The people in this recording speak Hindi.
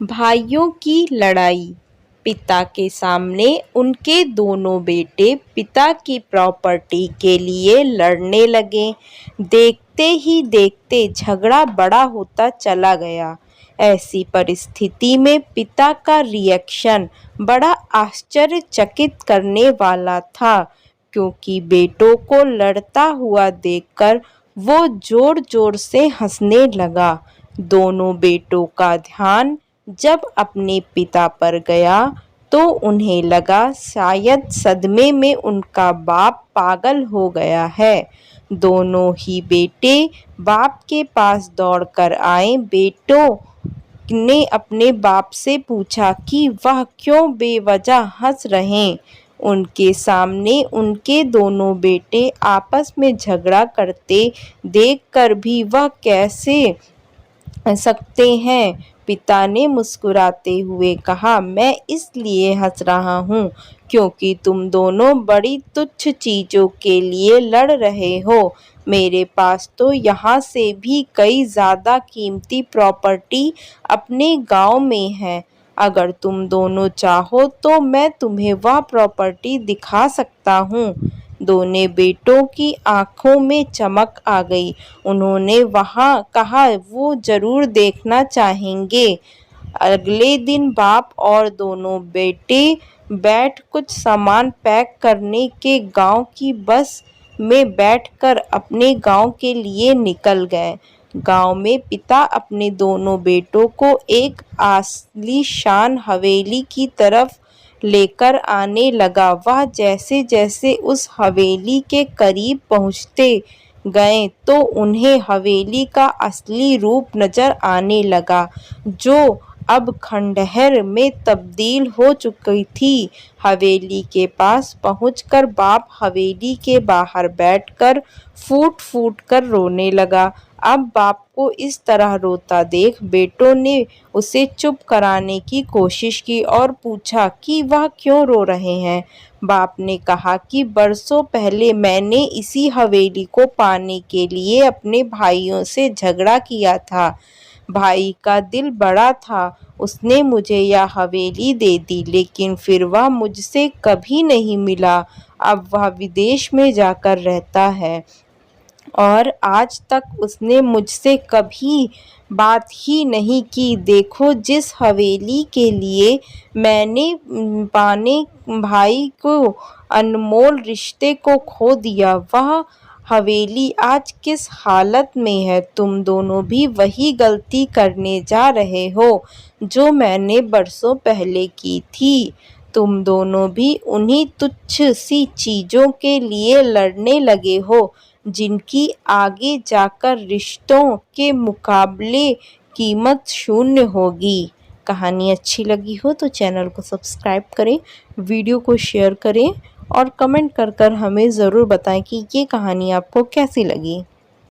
भाइयों की लड़ाई। पिता के सामने उनके दोनों बेटे पिता की प्रॉपर्टी के लिए लड़ने लगे। देखते ही देखते झगड़ा बड़ा होता चला गया। ऐसी परिस्थिति में पिता का रिएक्शन बड़ा आश्चर्यचकित करने वाला था, क्योंकि बेटों को लड़ता हुआ देखकर वो जोर जोर से हंसने लगा। दोनों बेटों का ध्यान जब अपने पिता पर गया तो उन्हें लगा शायद सदमे में उनका बाप पागल हो गया है। दोनों ही बेटे बाप के पास दौड़कर आए। बेटों ने अपने बाप से पूछा कि वह क्यों बेवजह हंस रहे। उनके सामने उनके दोनों बेटे आपस में झगड़ा करते देखकर भी वह कैसे सकते हैं। पिता ने मुस्कुराते हुए कहा, मैं इसलिए हंस रहा हूँ क्योंकि तुम दोनों बड़ी तुच्छ चीजों के लिए लड़ रहे हो। मेरे पास तो यहाँ से भी कई ज्यादा कीमती प्रॉपर्टी अपने गांव में है। अगर तुम दोनों चाहो तो मैं तुम्हें वह प्रॉपर्टी दिखा सकता हूँ। दोनों बेटों की आंखों में चमक आ गई। उन्होंने वहां कहा वो जरूर देखना चाहेंगे। अगले दिन बाप और दोनों बेटे बैठ कुछ सामान पैक करने के गांव की बस में बैठकर अपने गांव के लिए निकल गए। गांव में पिता अपने दोनों बेटों को एक आलीशान हवेली की तरफ लेकर आने लगा। वह जैसे जैसे उस हवेली के करीब पहुंचते गए तो उन्हें हवेली का असली रूप नजर आने लगा, जो अब खंडहर में तब्दील हो चुकी थी। हवेली के पास पहुंचकर बाप हवेली के बाहर बैठकर फूट फूट कर रोने लगा। अब बाप को इस तरह रोता देख बेटों ने उसे चुप कराने की कोशिश की और पूछा कि वह क्यों रो रहे हैं। बाप ने कहा कि बरसों पहले मैंने इसी हवेली को पाने के लिए अपने भाइयों से झगड़ा किया था। भाई का दिल बड़ा था, उसने मुझे यह हवेली दे दी, लेकिन फिर वह मुझसे कभी नहीं मिला। अब वह विदेश में जाकर रहता है और आज तक उसने मुझसे कभी बात ही नहीं की। देखो, जिस हवेली के लिए मैंने पाने भाई को अनमोल रिश्ते को खो दिया, वह हवेली आज किस हालत में है। तुम दोनों भी वही गलती करने जा रहे हो जो मैंने बरसों पहले की थी। तुम दोनों भी उन्हीं तुच्छ सी चीजों के लिए लड़ने लगे हो जिनकी आगे जाकर रिश्तों के मुकाबले कीमत शून्य होगी। कहानी अच्छी लगी हो तो चैनल को सब्सक्राइब करें, वीडियो को शेयर करें और कमेंट कर हमें ज़रूर बताएं कि ये कहानी आपको कैसी लगी।